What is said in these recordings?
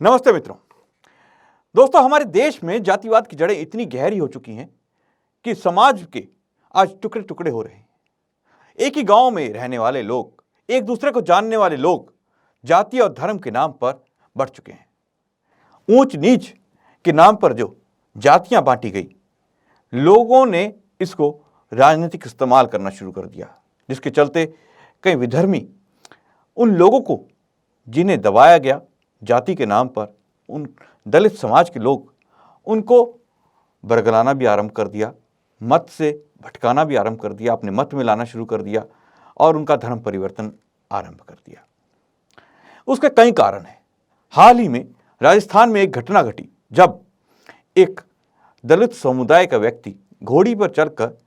नमस्ते मित्रों। दोस्तों, हमारे देश में जातिवाद की जड़ें इतनी गहरी हो चुकी हैं कि समाज के आज टुकड़े टुकड़े हो रहे हैं। एक ही गांव में रहने वाले लोग, एक दूसरे को जानने वाले लोग जाति और धर्म के नाम पर बढ़ चुके हैं। ऊंच नीच के नाम पर जो जातियां बांटी गई, लोगों ने इसको राजनीतिक इस्तेमाल करना शुरू कर दिया, जिसके चलते कई विधर्मी उन लोगों को जिन्हें दबाया गया जाति के नाम पर, उन दलित समाज के लोग, उनको बरगलाना भी आरंभ कर दिया, मत से भटकाना भी आरंभ कर दिया, अपने मत में लाना शुरू कर दिया और उनका धर्म परिवर्तन आरंभ कर दिया। उसके कई कारण हैं। हाल ही में राजस्थान में एक घटना घटी जब एक दलित समुदाय का व्यक्ति घोड़ी पर चढ़कर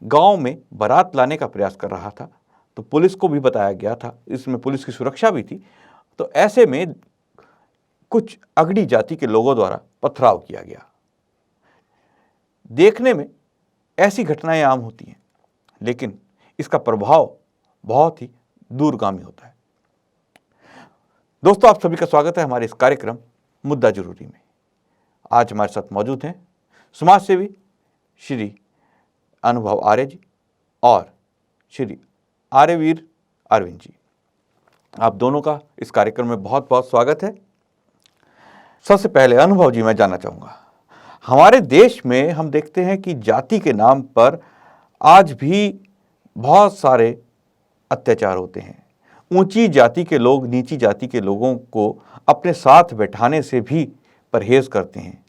गांव में बारात लाने का प्रयास कर रहा था, तो पुलिस को भी बताया गया था, इसमें पुलिस की सुरक्षा भी थी। तो ऐसे में कुछ अगड़ी जाति के लोगों द्वारा पथराव किया गया। देखने में ऐसी घटनाएं आम होती हैं, लेकिन इसका प्रभाव बहुत ही दूरगामी होता है। दोस्तों, आप सभी का स्वागत है हमारे इस कार्यक्रम मुद्दा जरूरी में। आज हमारे साथ मौजूद हैं समाज सेवी श्री अनुभव आर्य जी और श्री आर्यवीर अरविंद जी। आप दोनों का इस कार्यक्रम में बहुत बहुत स्वागत है। सबसे पहले अनुभव जी, मैं जानना चाहूँगा, हमारे देश में हम देखते हैं कि जाति के नाम पर आज भी बहुत सारे अत्याचार होते हैं। ऊंची जाति के लोग नीची जाति के लोगों को अपने साथ बैठाने से भी परहेज करते हैं,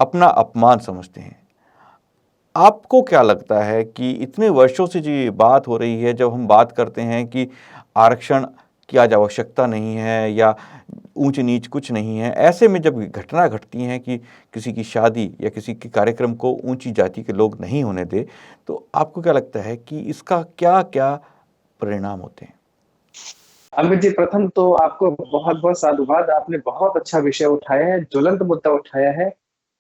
अपना अपमान समझते हैं। आपको क्या लगता है कि इतने वर्षों से जो ये बात हो रही है, जब हम बात करते हैं कि आरक्षण की आज आवश्यकता नहीं है या ऊंच नीच कुछ नहीं है, ऐसे में जब घटना घटती हैं कि किसी की शादी या किसी के कार्यक्रम को ऊंची जाति के लोग नहीं होने दे, तो आपको क्या लगता है कि इसका क्या क्या परिणाम होते हैं? अमित जी, प्रथम तो आपको बहुत बहुत साधुवाद। आपने बहुत अच्छा विषय उठाया है, ज्वलंत मुद्दा उठाया है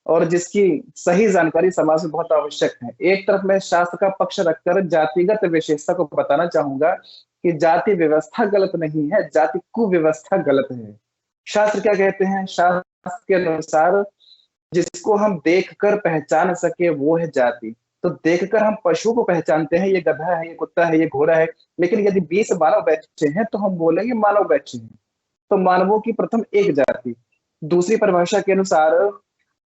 और जिसकी सही जानकारी समाज में बहुत आवश्यक है। एक तरफ मैं शास्त्र का पक्ष रखकर जातिगत विशेषता को बताना चाहूंगा कि जाति व्यवस्था गलत नहीं है, जाति कुव्यवस्था गलत है। शास्त्र क्या कहते हैं? शास्त्र के अनुसार जिसको हम देखकर पहचान सके वो है जाति। तो देखकर हम पशु को पहचानते हैं, ये गधा है, ये कुत्ता है, ये घोड़ा है, लेकिन यदि 20 मानव बैठे हैं तो हम बोलेंगे मानव बैठे हैं। तो मानवों की प्रथम एक जाति। दूसरी परिभाषा के अनुसार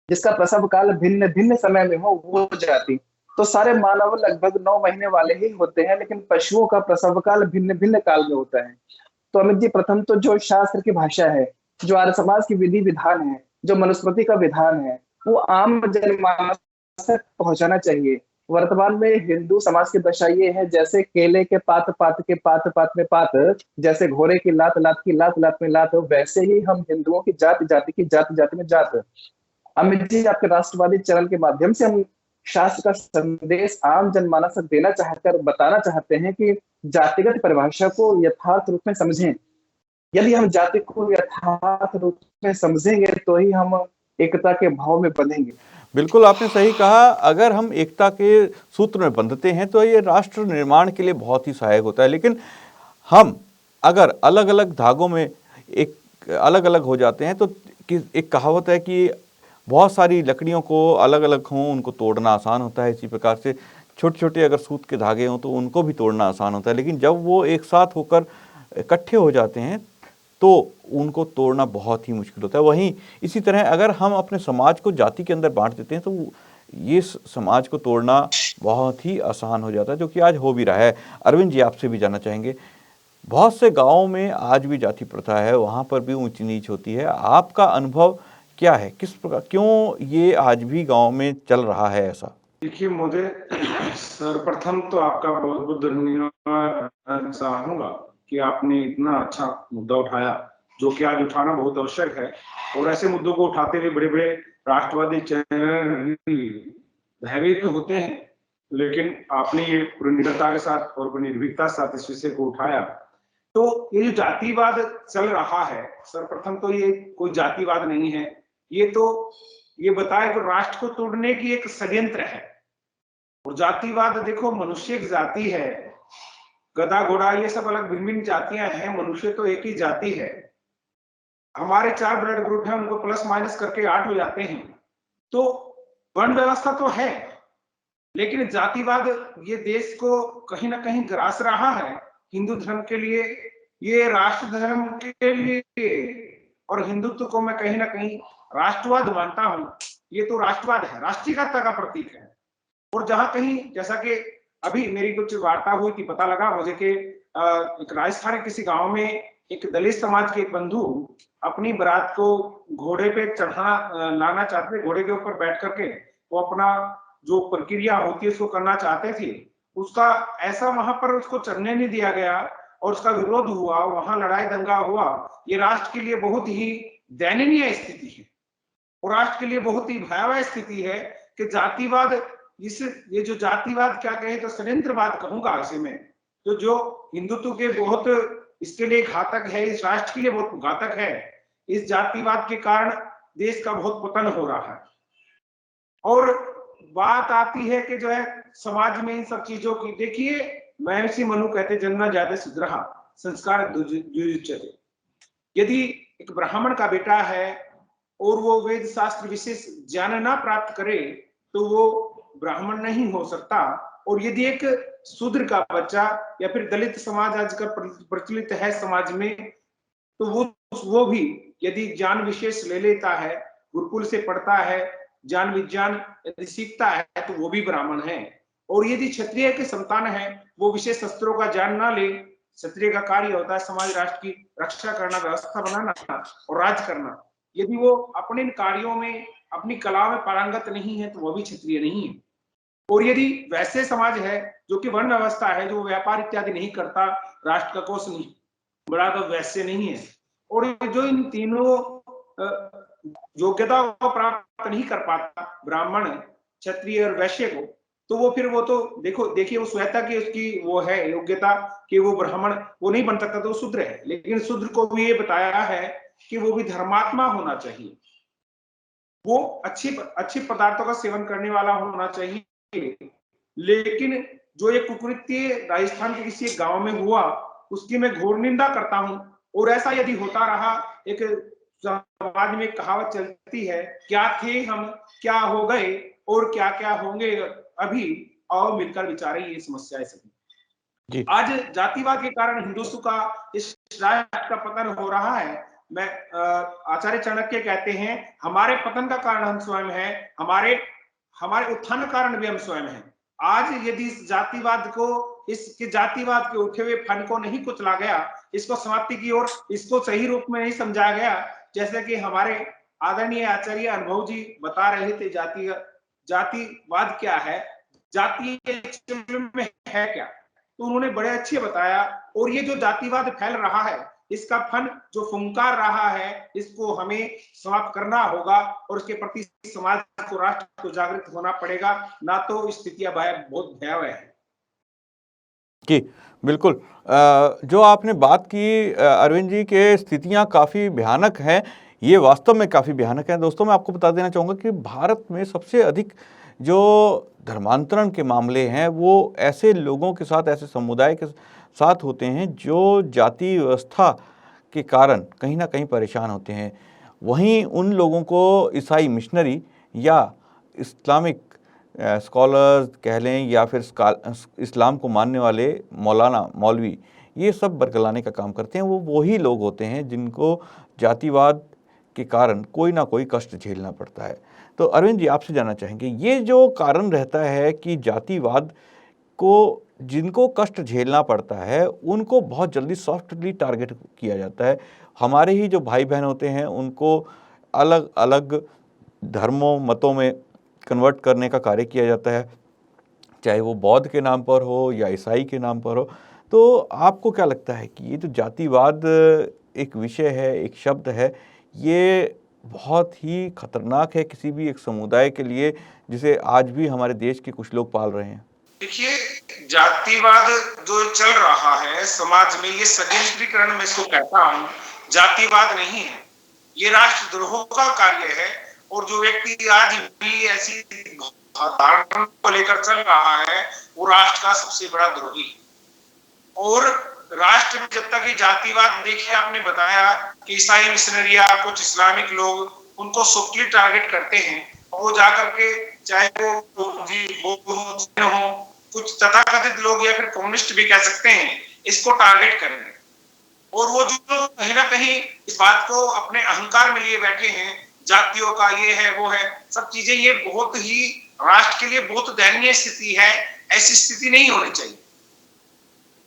जिसका प्रसव काल भिन्न भिन्न समय में हो वो जाति। तो सारे मानव लगभग 9 महीने वाले ही होते हैं, लेकिन पशुओं का प्रसव काल भिन्न भिन्न काल में होता है। तो अमित जी, प्रथम तो जो शास्त्र की भाषा है, जो आर्य समाज की विधि विधान है, जो मनुस्मृति का विधान है, वो आम जनमानस तक पहुंचाना चाहिए। वर्तमान में हिंदू समाज की दशा ये है, जैसे केले के पात पात के पात पात में पात, जैसे घोड़े की लात लात की लात लात में लात, वैसे ही हम हिंदुओं की जाति जाति की जाति जाति में जात। अमित जी, आपके राष्ट्रवादी चैनल के माध्यम से हम शास्त्र का संदेश आम जनमानस तक देना चाहकर बताना चाहते हैं कि जातिगत परिभाषा को यथार्थ रूप में समझें। यदि हम जाति को यथार्थ रूप में समझेंगे तो ही हम एकता के भाव में बंधेंगे। बिल्कुल, आपने सही कहा। अगर हम एकता के सूत्र में बंधते हैं तो ये राष्ट्र निर्माण के लिए बहुत ही सहायक होता है। लेकिन हम अगर अलग अलग धागों में एक अलग अलग हो जाते हैं तो एक कहावत है कि बहुत सारी लकड़ियों को अलग अलग हों उनको तोड़ना आसान होता है। इसी प्रकार से छोटे छोटे अगर सूत के धागे हों तो उनको भी तोड़ना आसान होता है, लेकिन जब वो एक साथ होकर इकट्ठे हो जाते हैं तो उनको तोड़ना बहुत ही मुश्किल होता है। वहीं इसी तरह अगर हम अपने समाज को जाति के अंदर बांट देते हैं तो ये समाज को तोड़ना बहुत ही आसान हो जाता है, जो कि आज हो भी रहा है। अरविंद जी, आपसे भी जानना चाहेंगे, बहुत से गाँवों में आज भी जाति प्रथा है, वहाँ पर भी ऊंच नीच होती है। आपका अनुभव क्या है? किस प्रकार, क्यों ये आज भी गाँव में चल रहा है ऐसा? देखिए मुझे सर्वप्रथम तो आपका बहुत बहुत धन्यवाद चाहूंगा कि आपने इतना अच्छा मुद्दा उठाया, जो कि आज उठाना बहुत आवश्यक है। और ऐसे मुद्दों को उठाते हुए बड़े बड़े राष्ट्रवादी चैनल भयभीत होते हैं, लेकिन आपने ये पूरी निडरता के साथ और पूरी निर्भीकता के साथ इस विषय को उठाया। तो ये जो जातिवाद चल रहा है, सर्वप्रथम तो ये कोई जातिवाद नहीं है, ये बताए कि राष्ट्र को तोड़ने की एक षड्यंत्र है। और जातिवाद देखो, मनुष्य एक जाति है, गधा घोड़ा ये सब अलग भिन्न भिन्न जातियां हैं, मनुष्य तो एक ही जाति है। हमारे 4 ब्लड ग्रुप हैं, उनको प्लस माइनस करके 8 हो जाते हैं। तो वर्ण व्यवस्था तो है, लेकिन जातिवाद ये देश को कहीं ना कहीं ग्रास रहा है। हिंदू धर्म के लिए, ये राष्ट्र धर्म के लिए, और हिंदुत्व को मैं कहीं ना कहीं राष्ट्रवाद मानता हूं। ये तो राष्ट्रवाद है, राष्ट्रीयता का प्रतीक है। और जहां कहीं, जैसा कि अभी मेरी कुछ वार्ता हुई थी, पता लगा मुझे कि एक राजस्थान के किसी गांव में एक दलित समाज के एक बंधु अपनी बारात को घोड़े पे लाना चाहते थे। घोड़े के ऊपर बैठ करके वो अपना जो प्रक्रिया होती है उसको करना चाहते थे। उसका ऐसा वहां पर उसको चलने नहीं दिया गया और उसका विरोध हुआ, वहां लड़ाई दंगा हुआ। ये राष्ट्र के लिए बहुत ही दयनीय स्थिति है, और राष्ट्र के लिए बहुत ही भयावह स्थिति है कि जातिवाद, ये जो जातिवाद क्या कहे तो षड्यंत्रवाद कहूंगा इसे मैं, तो जो हिंदुत्व के बहुत इसके लिए घातक है, इस राष्ट्र के लिए बहुत घातक है। इस जातिवाद के कारण देश का बहुत पतन हो रहा है। और बात आती है कि जो है समाज में इन सब चीजों की, देखिए महर्षि मनु कहते जन्म जायते शूद्रः संस्कार द्विजुच्यते। यदि एक ब्राह्मण का बेटा है और वो वेद शास्त्र विशेष ज्ञान ना प्राप्त करे तो वो ब्राह्मण नहीं हो सकता। और यदि एक शूद्र का बच्चा या फिर दलित समाज आजकल प्रचलित है समाज में, तो वो भी यदि ज्ञान विशेष ले लेता है, गुरुकुल से पढ़ता है, ज्ञान विज्ञान यदि सीखता है, तो वो भी ब्राह्मण है। और यदि क्षत्रिय के संतान है, वो विशेष शस्त्रों का ज्ञान ना ले, क्षत्रिय का कार्य होता है समाज राष्ट्र की रक्षा करना, व्यवस्था बनाना और राज करना। यदि वो अपने इन कार्यों में, अपनी कला में पारंगत नहीं है, तो वो भी क्षत्रिय नहीं है। और यदि वैसे समाज है जो कि वर्ण व्यवस्था है, जो व्यापार इत्यादि नहीं करता, राष्ट्र का कोष नहीं बड़ा, तो वैसे नहीं है। और जो इन तीनों योग्यता को प्राप्त नहीं कर पाता, ब्राह्मण, क्षत्रिय और वैश्य को, तो वो फिर वो तो देखिए वो स्वयंता की उसकी वो है योग्यता कि वो ब्राह्मण वो नहीं बन सकता, तो वो शूद्र है। लेकिन शूद्र को भी ये बताया है कि वो भी धर्मात्मा होना चाहिए, वो अच्छे पदार्थों का सेवन करने वाला होना चाहिए। लेकिन जो ये कुकृत्य राजस्थान के किसी गांव में हुआ, उसकी मैं घोर निंदा करता हूं। और ऐसा यदि होता रहा, एक समाज में कहावत चलती है, क्या थे हम, क्या हो गए और क्या क्या होंगे अभी, आओ मिलकर विचारें ये समस्याएं सभी। जी आज जातिवाद के कारण हिंदुत्व का, इस राष्ट्र का पतन हो रहा है। मैं आचार्य चाणक्य कहते हैं, हमारे पतन का कारण हम स्वयं हैं, हमारे उत्थान का कारण भी हम स्वयं हैं। आज यदि इस जातिवाद को, इसके जातिवाद के उठे हुए फन को नहीं कुचला गया, इसको समाप्ति की ओर, इसको सही रूप में नहीं समझाया गया, जैसे कि हमारे आदरणीय आचार्य अनुभव जी बता रहे थे, जातिवाद क्या है, जातीय में है क्या, तो उन्होंने बड़े अच्छे बताया। और ये जो जातिवाद फैल रहा है, इसका फन जो फुंकार रहा है, इसको हमें समाप्त करना होगा और उसके प्रति समाज को, राष्ट्र को जागृत होना पड़ेगा, ना तो स्थितियां बहुत भयावह है। जी बिल्कुल। जो आपने बात की अरविंद जी के स्थितियां काफ़ी भयानक हैं, ये वास्तव में काफ़ी भयानक हैं। दोस्तों मैं आपको बता देना चाहूँगा कि भारत में सबसे अधिक जो धर्मांतरण के मामले हैं वो ऐसे लोगों के साथ, ऐसे समुदाय के साथ होते हैं जो जाति व्यवस्था के कारण कहीं ना कहीं परेशान होते हैं। वहीं उन लोगों को ईसाई मिशनरी या इस्लामिक स्कॉलर्स कह लें या फिर इस्लाम को मानने वाले मौलाना, मौलवी, ये सब बरगलाने का काम करते हैं। वो वही लोग होते हैं जिनको जातिवाद के कारण कोई ना कोई कष्ट झेलना पड़ता है। तो अरविंद जी आपसे जानना चाहेंगे, ये जो कारण रहता है कि जातिवाद को जिनको कष्ट झेलना पड़ता है उनको बहुत जल्दी सॉफ्टली टारगेट किया जाता है। हमारे ही जो भाई बहन होते हैं उनको अलग अलग धर्मों, मतों में कन्वर्ट करने का कार्य किया जाता है, चाहे वो बौद्ध के नाम पर हो या ईसाई के नाम पर हो। तो आपको क्या लगता है कि ये जो जातिवाद एक विषय है, एक शब्द है, ये बहुत ही खतरनाक है किसी भी एक समुदाय के लिए, जिसे आज भी हमारे देश के कुछ लोग पाल रहे हैं? देखिए, जातिवाद जो चल रहा है समाज में, ये षड्यंत्रीकरण मैं इसको कहता हूँ, जातिवाद नहीं है, ये राष्ट्रद्रोह का कार्य है। और जो व्यक्ति आज भी ऐसी धारणा को लेकर चल रहा है, वो राष्ट्र का सबसे बड़ा द्रोही है। और राष्ट्र में जब तक ये जातिवाद, देखिए आपने बताया कि ईसाई मिशनरी या कुछ इस्लामिक लोग उनको सोशली टारगेट करते हैं, और वो जाकर के चाहे वो हो, कुछ तथाकथित लोग या फिर कम्युनिस्ट भी कह सकते हैं, इसको टारगेट करेंगे। और वो जो कहीं ना कहीं इस बात को अपने अहंकार में लिए बैठे हैं, जातियों का ये है वो है सब चीजें, ये बहुत ही राष्ट्र के लिए बहुत दयनीय स्थिति है। ऐसी स्थिति नहीं होनी चाहिए।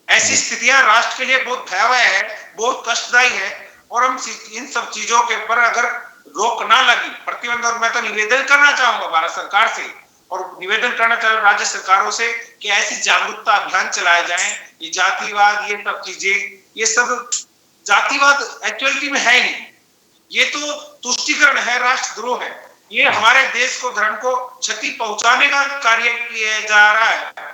ऐसी स्थितियां राष्ट्र के लिए बहुत भयावह है, बहुत कष्टदायी है। और हम इन सब चीजों के ऊपर अगर रोक ना लगी, प्रतिबंध, और मैं तो निवेदन करना चाहूंगा भारत सरकार से और निवेदन करना चाहूंगा राज्य सरकारों से कि ऐसी जागरूकता अभियान चलाए जाएं। ये जातिवाद, ये सब चीजें, ये सब जातिवाद एक्चुअलिटी में है नहीं, ये तो तुष्टीकरण है, राष्ट्रद्रोह है। ये हमारे देश को, धर्म को क्षति पहुंचाने का कार्य किया जा रहा है।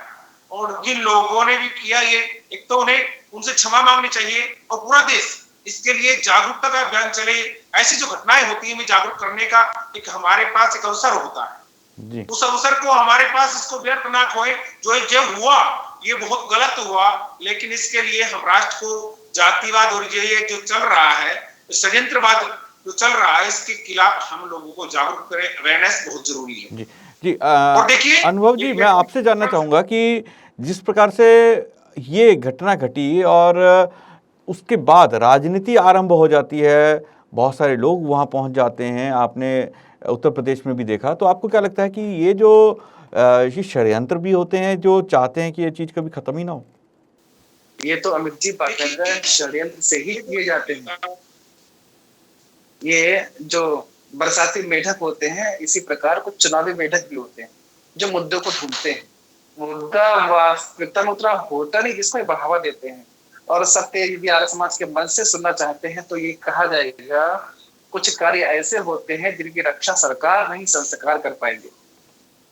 और जिन लोगों ने भी किया ये, एक तो उन्हें उनसे क्षमा मांगनी चाहिए, और पूरा देश इसके लिए जागरूकता का अभियान चले। ऐसी जो घटनाएं होती है, हमें जागरूक करने का एक हमारे पास एक अवसर होता है जी। उस अवसर को हमारे पास इसको व्यर्थ ना खोए। जो हुआ ये बहुत गलत हुआ, लेकिन इसके लिए हम राष्ट्र को जातिवाद और ये जो चल रहा है, षड्यंत्रवाद जो चल रहा है, इसके खिलाफ हम लोगों को जागरूक करें। अवेयरनेस बहुत जरूरी है जी जी। और देखिए अनुभव जी, मैं आपसे जानना चाहूंगा कि जिस प्रकार से ये घटना घटी और उसके बाद राजनीति आरंभ हो जाती है, बहुत सारे लोग वहां पहुंच जाते हैं, आपने उत्तर प्रदेश में भी देखा, तो आपको क्या लगता है कि ये जो ये षड्यंत्र भी होते हैं जो चाहते हैं कि ये चीज कभी खत्म ही ना हो? ये तो अमित जी बाकायदा षड्यंत्र से ही किए जाते हैं। ये जो बरसाती मेढक होते हैं, इसी प्रकार कुछ चुनावी मेढक भी होते हैं जो मुद्दों को ढूंढते हैं। मुद्दा वास्तविकता में उतना होता नहीं जिसको बढ़ावा देते हैं। और सत्य यदि आर्य समाज के मन से सुनना चाहते हैं तो ये कहा जाएगा, कुछ कार्य ऐसे होते हैं जिनकी रक्षा सरकार नहीं संस्कार कर पाएंगे।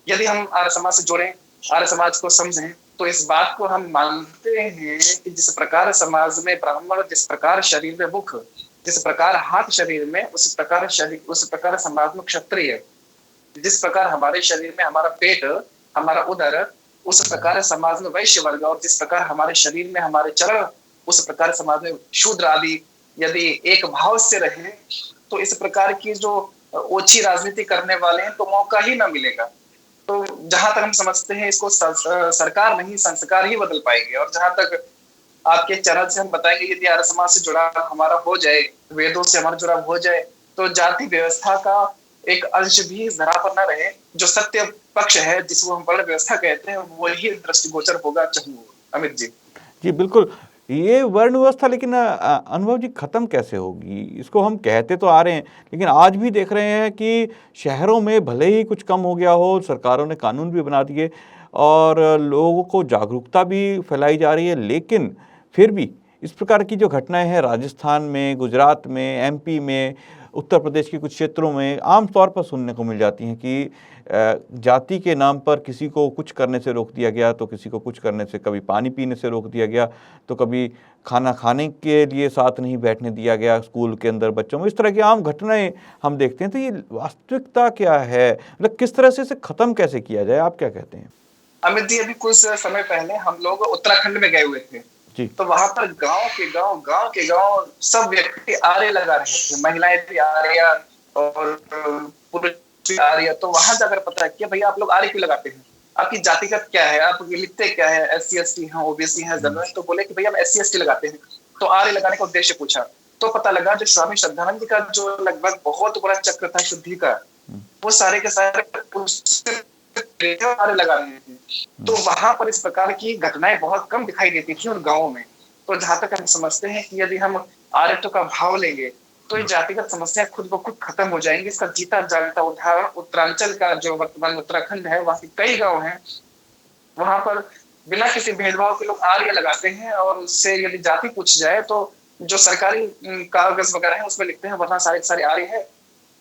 यदि हम आर्य समाज से जुड़े, आर्य समाज को समझें, तो इस बात को हम मानते हैं कि जिस प्रकार समाज में ब्राह्मण, जिस प्रकार शरीर में मुख, जिस प्रकार हाथ शरीर में, उस प्रकार समाज में क्षत्रिय, जिस प्रकार हमारे शरीर में हमारा पेट, हमारा उदर, उस प्रकार समाज में वैश्य वर्ग, और जिस प्रकार हमारे शरीर में हमारे चरण, उस प्रकार समाज में शूद्र आदि यदि एक भाव से रहे, तो इस प्रकार की जो ओछी राजनीति करने वाले हैं तो मौका ही ना मिलेगा। तो जहां तक हम समझते हैं इसको सरकार नहीं संस्कार ही बदल पाएंगे। और जहां तक आपके चैनल से हम बताएंगे, यदि आर्य समाज से जुड़ा हमारा हो जाए, वेदों से हमारा जुड़ा हो जाए, तो जाति व्यवस्था का एक अंश भी धरा पर न रहे। जो सत्य पक्ष है, जिसको हम वर्ण व्यवस्था कहते हैं, वही दृष्टिगोचर होगा। अमित जी जी बिल्कुल, ये वर्ण व्यवस्था लेकिन अनुभव जी खत्म कैसे होगी? इसको हम कहते तो आ रहे हैं, लेकिन आज भी देख रहे हैं कि शहरों में भले ही कुछ कम हो गया हो, सरकारों ने कानून भी बना दिए और लोगों को जागरूकता भी फैलाई जा रही है, लेकिन फिर भी इस प्रकार की जो घटनाएं हैं राजस्थान में, गुजरात में, एमपी में, उत्तर प्रदेश के कुछ क्षेत्रों में आमतौर पर सुनने को मिल जाती हैं कि जाति के नाम पर किसी को कुछ करने से रोक दिया गया, तो किसी को कुछ करने से, कभी पानी पीने से रोक दिया गया, तो कभी खाना खाने के लिए साथ नहीं बैठने दिया गया स्कूल के अंदर बच्चों में। इस तरह की आम घटनाएं हम देखते हैं। तो ये वास्तविकता क्या है, मतलब किस तरह से इसे खत्म कैसे किया जाए, आप क्या कहते हैं? अमित जी, अभी कुछ समय पहले हम लोग उत्तराखंड में गए हुए थे जी। तो वहां पर गांव के गांव सब व्यक्ति आर्य लगा रहे थे, महिलाएं भी आर्य और पुरुष भी आर्य। तो वहां जाकर पता किया, भैया आप लोग आर्य क्यों लगाते हैं, आपकी जातिगत क्या है, आप लिखते क्या है, SC ST हैं, OBC हैं, जनरल। तो बोले कि भैया हम SC ST लगाते हैं। तो आर्य लगाने का उद्देश्य पूछा, तो पता लगा जो स्वामी श्रद्धानंद जी का जो लगभग बहुत बड़ा चक्र था शुद्धि का, वो सारे के सारे आर्य लगा रहे थे। तो वहां पर इस प्रकार की घटनाएं बहुत कम दिखाई देती थी उन गाँवों में। तो जहां तक हम समझते हैं कि यदि हम आर्यत्व का भाव लेंगे तो ये जातिगत समस्या खुद ब खुद खत्म हो जाएंगी। इसका जीता जागता उदाहरण उत्तरांचल का जो वर्तमान उत्तराखंड है, वहां के कई गांव हैं, वहां पर बिना किसी भेदभाव के लोग आर्य लगाते हैं। और उससे यदि जाति पूछ जाए तो जो सरकारी कागज वगैरह है उसमें लिखते हैं, वरना सारे आर्य है।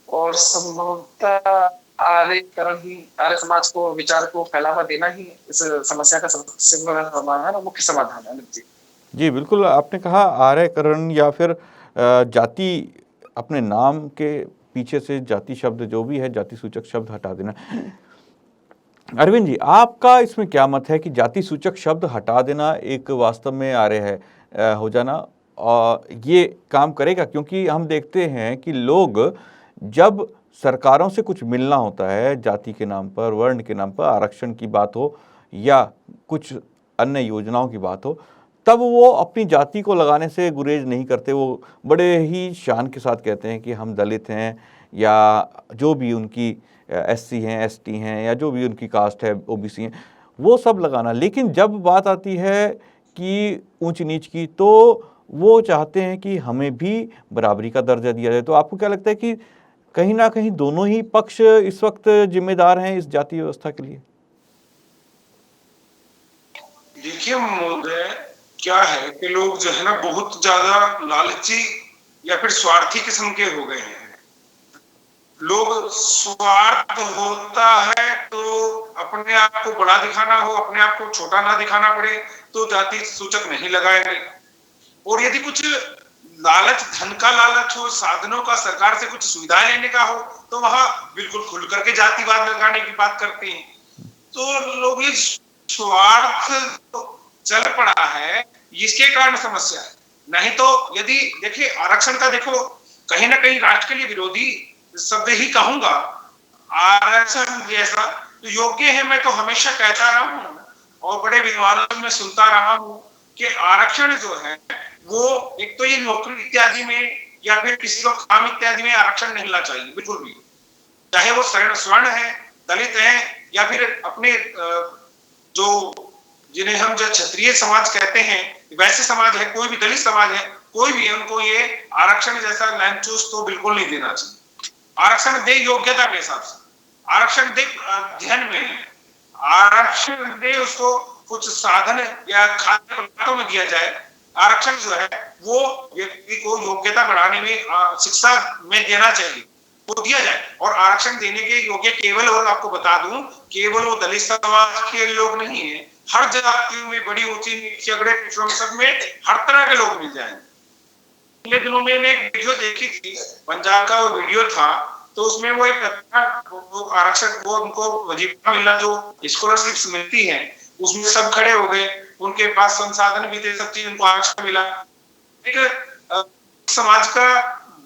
और संभवतः आर्यकरण ही, आर्य समाज को, विचार को फैलावा देना ही इस समस्या का सबसे बड़ा समाधान और मुख्य समाधान है। जी बिल्कुल, आपने कहा आर्यकरण या फिर जाति, अपने नाम के पीछे से जाति शब्द जो भी है, जाति सूचक शब्द हटा देना। अरविंद जी, आपका इसमें क्या मत है कि जाति सूचक शब्द हटा देना एक वास्तव में आर्य है? हो जाना ये काम करेगा? क्योंकि हम देखते हैं कि लोग जब सरकारों से कुछ मिलना होता है, जाति के नाम पर, वर्ण के नाम पर, आरक्षण की बात हो या कुछ अन्य योजनाओं की बात हो, तब वो अपनी जाति को लगाने से गुरेज नहीं करते। वो बड़े ही शान के साथ कहते हैं कि हम दलित हैं या जो भी उनकी एससी हैं, एसटी हैं या जो भी उनकी कास्ट है, ओबीसी हैं, वो सब लगाना। लेकिन जब बात आती है कि ऊंच नीच की, तो वो चाहते हैं कि हमें भी बराबरी का दर्जा दिया जाए। तो आपको क्या लगता है कि कहीं ना कहीं दोनों ही पक्ष इस वक्त जिम्मेदार हैं इस जाति व्यवस्था के लिए? देखिए महोदय, क्या है कि लोग जो है ना बहुत ज्यादा लालची या फिर स्वार्थी किस्म के हो गए हैं। लोग स्वार्थ होता है तो अपने आप को बड़ा दिखाना हो, अपने आप को छोटा ना दिखाना पड़े, तो जाति सूचक नहीं लगाएंगे। और यदि कुछ लालच, धन का लालच हो, साधनों का, सरकार से कुछ सुविधाएं लेने का हो, तो वहां बिल्कुल खुल करके जातिवाद लगाने की बात करते हैं। तो लोग ये स्वार्थ चल पड़ा है, इसके कारण समस्या है। नहीं तो यदि देखिए आरक्षण का, देखो कहीं ना कहीं राष्ट्र के लिए विरोधी शब्द ही कहूंगा, आरक्षण जैसा तो योग्य है। मैं तो हमेशा कहता रहा हूं और बड़े विद्वानों में सुनता रहा हूं कि आरक्षण जो है वो एक तो ये नौकरी इत्यादि में या फिर किसी को काम इत्यादि में आरक्षण नहीं मिलना चाहिए बिल्कुल भी, चाहे वो स्वर्ण है, दलित है या फिर अपने जो जिन्हें हम जो क्षत्रिय समाज कहते हैं, वैसे समाज है, कोई भी दलित समाज है, कोई भी है, उनको ये आरक्षण जैसा लैंड चूज तो बिल्कुल नहीं देना चाहिए। आरक्षण दे योग्यता के हिसाब से, आरक्षण दे अध्ययन में, आरक्षण दे उसको कुछ साधन या खाद्य पदार्थों में दिया जाए। आरक्षण जो है वो व्यक्ति को योग्यता बढ़ाने में, शिक्षा में देना चाहिए, वो दिया जाए। और आरक्षण देने के योग्य केवल, और आपको बता दूं, केवल वो दलित समाज के लोग नहीं है, हर जातियों में, बड़ी ऊंची नीची, अगड़े पिछड़ों में, सब में हर तरह के लोग मिल जाएंगे। पिछले दिनों में मैंने एक वीडियो देखी थी, पंजाब का वो वीडियो था, तो उसमें वो एक आरक्षण, वो उनको वजीफा मिला, जो स्कॉलरशिप मिलती है, उसमें सब खड़े हो गए, उनके पास संसाधन भी थे, सब चीज, उनको आरक्षण मिला। एक समाज का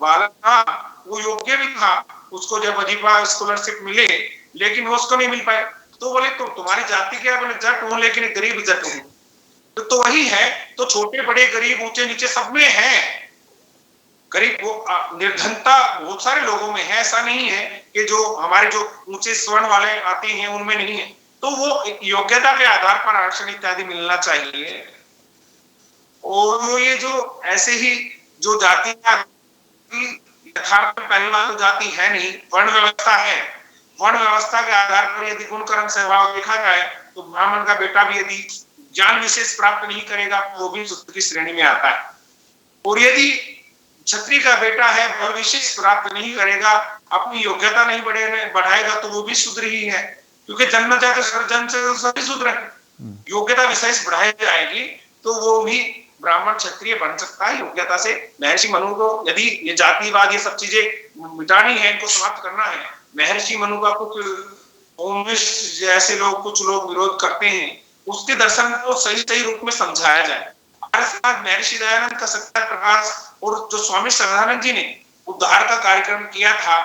बालक था, वो योग्य भी था, उसको जब वजीफा स्कॉलरशिप मिले, लेकिन वो उसको नहीं मिल पाए। तो बोले तो तुम्हारी जाति क्या? बोले जट हूं, लेकिन गरीब जट हूं। तो वही है, तो छोटे बड़े, गरीब, ऊंचे नीचे सब में है। गरीब वो निर्धनता बहुत सारे लोगों में है, ऐसा नहीं है कि जो हमारे जो ऊंचे स्वर्ण वाले आते हैं उनमें नहीं है। तो वो योग्यता के आधार पर आरक्षण इत्यादि मिलना चाहिए। और ये जो ऐसे ही जो जातियां यथार्थ में पहली बात तो जाति है नहीं, वर्ण व्यवस्था है। वर्ण व्यवस्था के आधार पर यदि गुण कर्म स्वभाव देखा जाए तो ब्राह्मण का बेटा भी यदि ज्ञान विशेष प्राप्त नहीं करेगा वो भी शूद्र की श्रेणी में आता है। और यदि क्षत्रिय का बेटा है, बल विशेष प्राप्त नहीं करेगा, अपनी योग्यता नहीं बढ़ाएगा, तो वो भी शूद्र ही है, क्योंकि जन्म जाते सर्वजन से सभी शूद्र है। योग्यता विशेष बढ़ाई जाएगी तो वो भी ब्राह्मण क्षत्रिय बन सकता है योग्यता से। महर्षि मनु को यदि ये जातिवाद, ये सब चीजें मिटानी है, इनको समाप्त करना है, महर्षि मनु का कुछ जैसे लोग, कुछ लोग विरोध करते हैं, उसके दर्शन को सही रूप में समझाया जाए। महर्षि दयानंद का सत्य प्रकाश और जो स्वामी श्रद्धानंद जी ने उद्धार का कार्यक्रम किया था,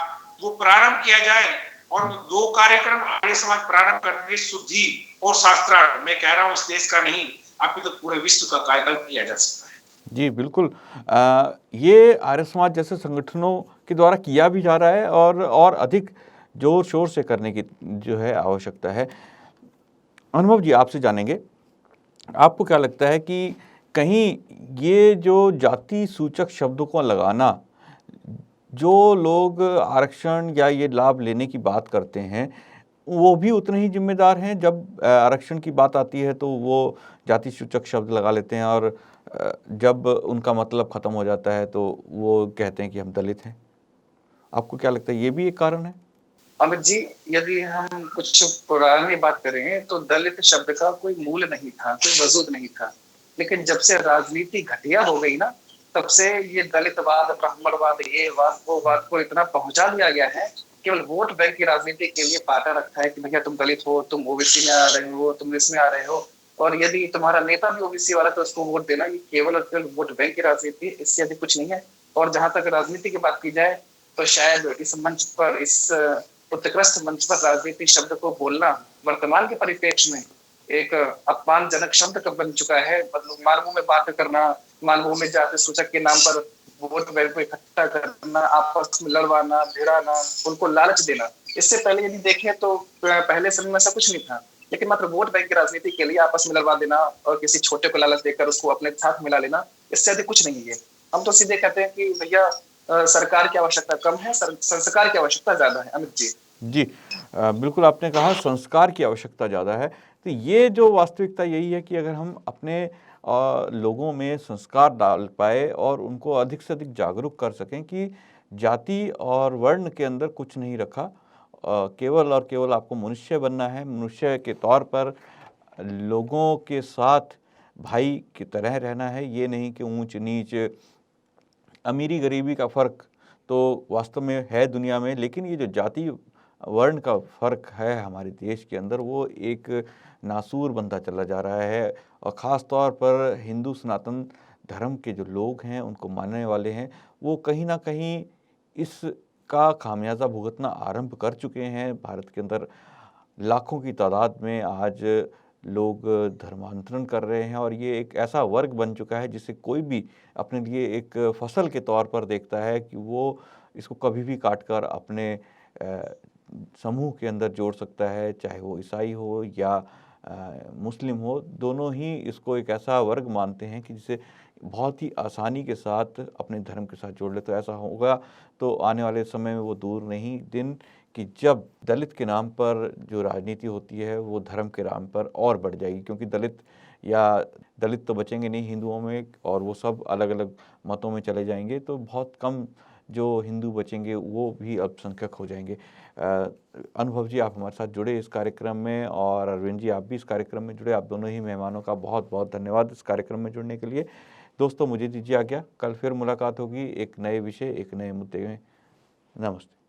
वो प्रारंभ किया जाए। और 2 कार्यक्रम आर्य समाज प्रारंभ करके शुद्धि और शास्त्रार्थ, मैं कह रहा हूँ इस देश का नहीं, अभी तो पूरे विश्व का कायाकल्प किया जा सकता है। जी बिल्कुल, ये आर्य समाज जैसे संगठनों के द्वारा किया भी जा रहा है और अधिक जोर शोर से करने की जो है आवश्यकता है। अनुभव जी, आपसे जानेंगे, आपको क्या लगता है कि कहीं ये जो जाति सूचक शब्दों को लगाना, जो लोग आरक्षण या ये लाभ लेने की बात करते हैं, वो भी उतने ही जिम्मेदार हैं? जब आरक्षण की बात आती है तो वो जाति सूचक शब्द लगा लेते हैं और जब उनका मतलब खत्म हो जाता है तो वो कहते हैं कि हम दलित हैं। आपको क्या लगता है, ये भी एक कारण है? अमित जी, यदि हम कुछ पुरानी बात करें तो दलित शब्द का कोई मूल नहीं था, कोई वजूद नहीं था। लेकिन जब से राजनीति घटिया हो गई ना, तब से ये दलितवाद, ब्राह्मणवाद, ये वाद, वो वाद को इतना पहुंचा दिया गया है, केवल वोट बैंक की राजनीति के लिए पाटा रखा है कि भैया तुम दलित हो, तुम ओबीसी में आ रहे हो, तुम इसमें आ रहे हो, और यदि तुम्हारा नेता भी ओबीसी वाला तो उसको वोट देना। ये केवल और केवल वोट बैंक की राजनीति है, इससे अधिक कुछ नहीं है। और जहां तक राजनीति की बात की जाए तो शायद इस मंच पर, इस उत्कृष्ट मंच पर राजनीति शब्द को बोलना वर्तमान के परिप्रेक्ष्य में एक अपमानजनक शब्द का बन चुका है। मतलब मानवों में बात करना, मानवों में जाति सूचक के नाम पर वोट बैंक को इकट्ठा करना, आपस में लड़वाना, भिड़ाना, उनको लालच देना। इससे पहले यदि देखें तो पहले समय में ऐसा कुछ नहीं था, लेकिन मात्र वोट बैंक की राजनीति के लिए आपस में लड़वा देना और किसी छोटे को लालच देकर उसको अपने साथ मिला लेना, इससे अधिक कुछ नहीं है। हम तो सीधे कहते हैं कि भैया सरकार की आवश्यकता कम है, संस्कार की आवश्यकता ज्यादा है। अमित जी। जी, बिल्कुल आपने कहा संस्कार की आवश्यकता ज़्यादा है। तो ये जो वास्तविकता यही है कि अगर हम अपने लोगों में संस्कार डाल पाए और उनको अधिक से अधिक जागरूक कर सकें कि जाति और वर्ण के अंदर कुछ नहीं रखा, केवल और केवल आपको मनुष्य बनना है, मनुष्य के तौर पर लोगों के साथ भाई की तरह रहना है, ये नहीं कि ऊंच नीच, अमीरी गरीबी का फ़र्क तो वास्तव में है दुनिया में, लेकिन ये जो जाति वर्ण का फ़र्क है हमारे देश के अंदर, वो एक नासूर बनता चला जा रहा है। और ख़ास तौर पर हिंदू सनातन धर्म के जो लोग हैं, उनको मानने वाले हैं, वो कहीं न कहीं इसका खामियाज़ा भुगतना आरंभ कर चुके हैं। भारत के अंदर लाखों की तादाद में आज लोग धर्मांतरण कर रहे हैं और ये एक ऐसा वर्ग बन चुका है जिसे कोई भी अपने लिए एक फसल के तौर पर देखता है कि वो इसको कभी भी काट कर अपने समूह के अंदर जोड़ सकता है, चाहे वो ईसाई हो या मुस्लिम हो। दोनों ही इसको एक ऐसा वर्ग मानते हैं कि जिसे बहुत ही आसानी के साथ अपने धर्म के साथ जोड़ ले। तो ऐसा होगा तो आने वाले समय में वो दूर नहीं दिन कि जब दलित के नाम पर जो राजनीति होती है वो धर्म के नाम पर और बढ़ जाएगी, क्योंकि दलित तो बचेंगे नहीं हिंदुओं में, और वो सब अलग अलग मतों में चले जाएंगे, तो बहुत कम जो हिंदू बचेंगे वो भी अल्पसंख्यक हो जाएंगे। अनुभव जी, आप हमारे साथ जुड़े इस कार्यक्रम में, और अरविंद जी आप भी इस कार्यक्रम में जुड़े। आप दोनों ही मेहमानों का बहुत बहुत धन्यवाद इस कार्यक्रम में जुड़ने के लिए। दोस्तों, मुझे दीजिए आज्ञा, कल फिर मुलाकात होगी एक नए विषय, एक नए मुद्दे में। नमस्ते।